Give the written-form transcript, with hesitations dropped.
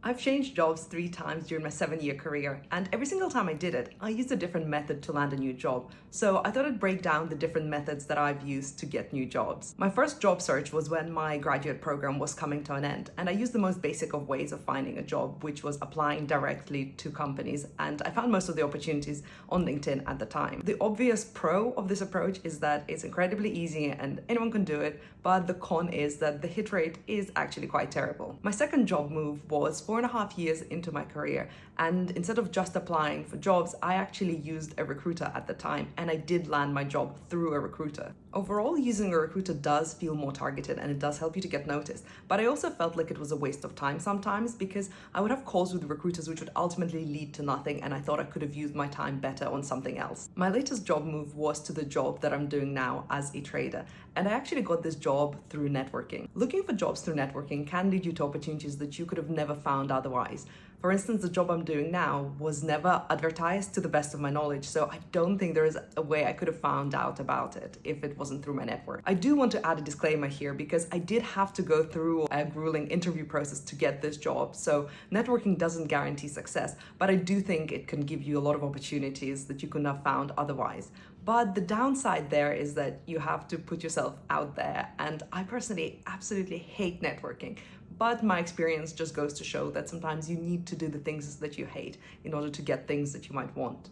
I've changed jobs 3 times during my 7-year career, and every single time I did it, I used a different method to land a new job. So I thought I'd break down the different methods that I've used to get new jobs. My first job search was when my graduate program was coming to an end, and I used the most basic of ways of finding a job, which was applying directly to companies, and I found most of the opportunities on LinkedIn at the time. The obvious pro of this approach is that it's incredibly easy and anyone can do it, but the con is that the hit rate is actually quite terrible. My second job move was 4.5 years into my career, and instead of just applying for jobs, I actually used a recruiter at the time, and I did land my job through a recruiter. Overall, using a recruiter does feel more targeted and it does help you to get noticed, but I also felt like it was a waste of time sometimes because I would have calls with recruiters which would ultimately lead to nothing, and I thought I could have used my time better on something else. My latest job move was to the job that I'm doing now as a trader, and I actually got this job through networking. Looking for jobs through networking can lead you to opportunities that you could have never found otherwise. For instance, the job I'm doing now was never advertised to the best of my knowledge, so I don't think there is a way I could have found out about it if it wasn't through my network. I do want to add a disclaimer here because I did have to go through a grueling interview process to get this job, so networking doesn't guarantee success, but I do think it can give you a lot of opportunities that you couldn't have found otherwise. But the downside there is that you have to put yourself out there, and I personally absolutely hate networking. But my experience just goes to show that sometimes you need to do the things that you hate in order to get things that you might want.